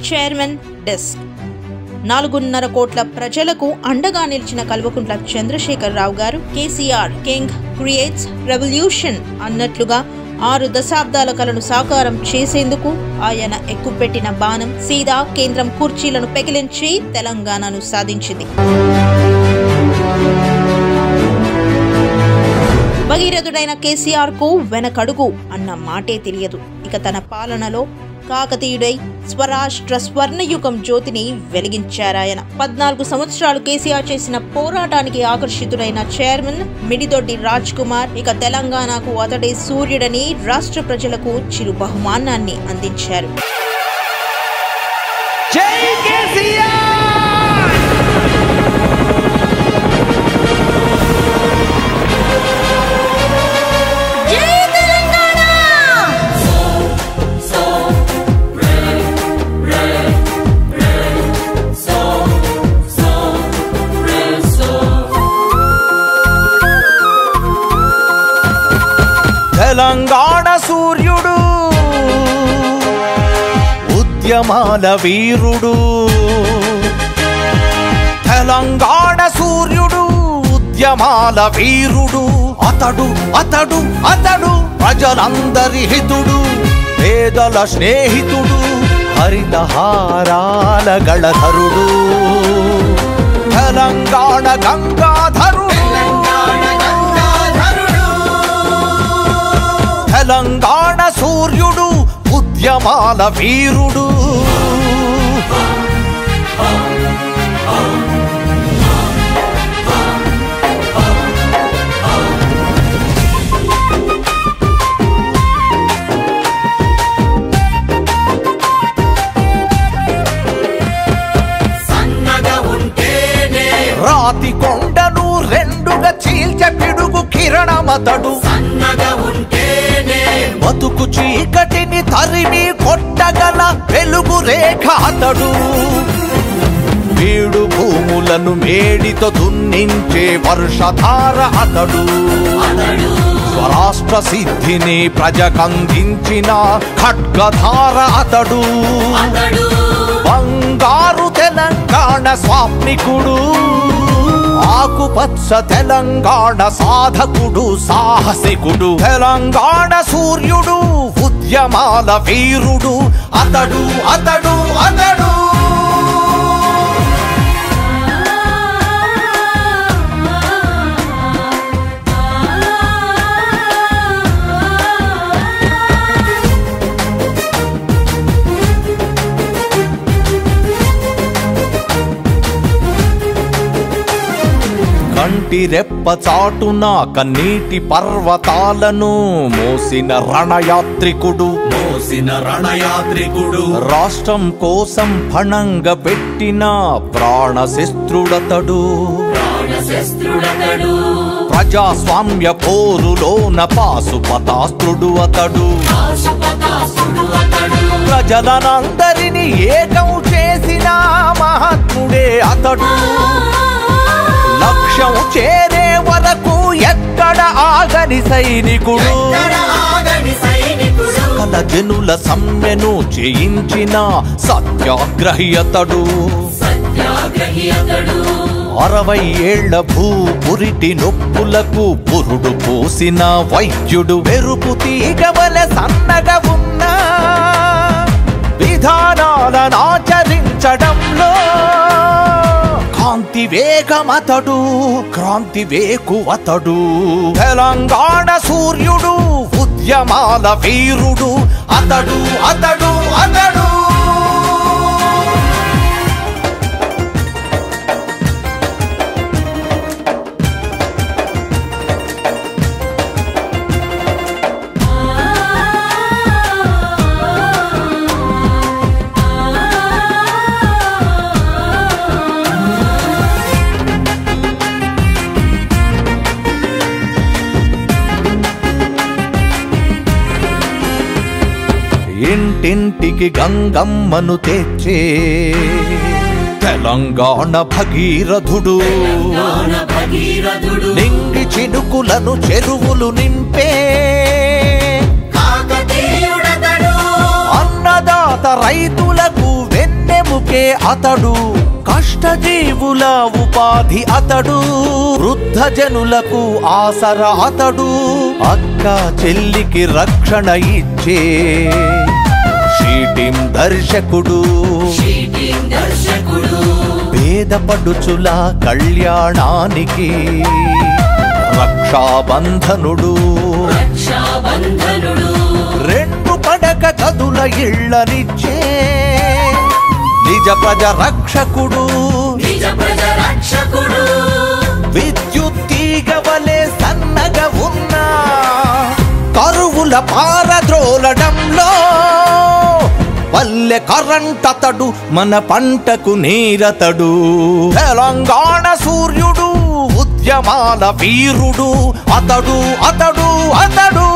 Chairman desk 4.5 కోట్ల ప్రజలకు అండగా నిలిచిన కల్వకుంట్ల చంద్రశేఖరరావు గారు కేసీఆర్ కింగ్ క్రియేట్స్ రెవల్యూషన్ అన్నట్లుగా 6 దశాబ్దాల కలను సాకారం చేసేందుకు ఆయన ఎక్కుపెట్టిన బాణం సీదా కేంద్రం కుర్చీలను పెకిలించి తెలంగాణను సాధించింది. భగీరథుడైన కేసీఆర్ కు వెనకడుగు అన్న మాటే తెలియదు. ఇక తన పాలనలో కాకతీయుడై స్వరాష్ట్ర స్వర్ణయుగం జ్యోతిని వెలిగించారాయన. 14 సంవత్సరాలు కేసీఆర్ చేసిన పోరాటానికి ఆకర్షితుడైన చైర్మన్ మిడిదొడ్డి రాజ్ కుమార్ ఇక తెలంగాణకు అతడే సూర్యుడని రాష్ట్ర ప్రజలకు చిరు బహుమానాన్ని అందించారు. తెలంగాణ సూర్యుడు ఉద్యమాల వీరుడు, తెలంగాణ సూర్యుడు ఉద్యమాల వీరుడు, అతడు అతడు అతడు ప్రజలందరి హితుడు, పేదల స్నేహితుడు, హరితహారాల గళధరుడు, తెలంగాణ గంగాధరుడు, తెలంగాణ సూర్యుడు ఉద్యమాల వీరుడు. రాతి కొండను రెండుగా చీల్చే పిడుగు కిరణమతడు, బతుకు చీకటిని తరిమి కొట్టగల వెలుగు రేఖ అతడు, వీడు భూములను మేడితో దున్నించే వర్షధార అతడు, స్వరాష్ట్ర సిద్ధిని ప్రజకందించిన ఖడ్గధార అతడు, బంగారు తెలంగాణ స్వాప్నికుడు, ఆకుపచ్చ తెలంగాణ సాధకుడు సాహసికుడు, తెలంగాణ సూర్యుడు ఉద్యమాల వీరుడు, అతడు అతడు అతడు. కంటి రెప్ప చాటున కన్నీటి పర్వతాలను మోసిన రణయాత్రికుడు, రాష్ట్రం కోసం ఫణంగా పెట్టిన ప్రాణశస్త్రుడతడు, ప్రజాస్వామ్య పోరులోన పాశుపతాస్త్రుడు అతడు, ప్రజలనందరినీ ఏకం చేసిన మహాత్ముడే అతడు, లక్ష్యం చేరే వరకు ఎక్కడ ఆగని సైనికుడు, సకల జనుల సమ్మెను చేయించిన సత్యాగ్రహి అతడు, 60 ఏళ్ల భూపురిటి నొప్పులకు పురుడు పోసిన వైద్యుడు, మెరుపు తీగవల సన్నగా ఉన్న విధానాలను ఆచరించడంలో కాంతి వేగమతడు, క్రాంతి వేకువతడు, తెలంగాణ సూర్యుడు ఉద్యమాల వీరుడు, అతడు అతడు అతడు. ఇంటింటికి గంగమ్మను తెచ్చే తెలంగాణ భగీరథుడు, నింగి చినుకులను చెరువులు నింపే అన్నదాత రైతులకు వెన్నె వెన్నెముకే అతడు, కష్టజీవుల ఉపాధి అతడు, వృద్ధ జనులకు ఆసర అతడు, అక్క చెల్లికి రక్షణ ఇచ్చే షీటిం దర్శకుడు, పేద పడుచుల కళ్యాణానికి రక్షాబంధనుడు, రెండు పడక గదుల ఇళ్ళనిచ్చే నిజ ప్రజ రక్షకుడు, విద్యుత్ తీగ వలె సన్నగా ఉన్న కరువుల పారద్రోలడంలో పల్లె కరెంట్ అతడు, మన పంటకు నీరతడు, తెలంగాణ సూర్యుడు, ఉద్యమాల వీరుడు అతడు అతడు అతడు.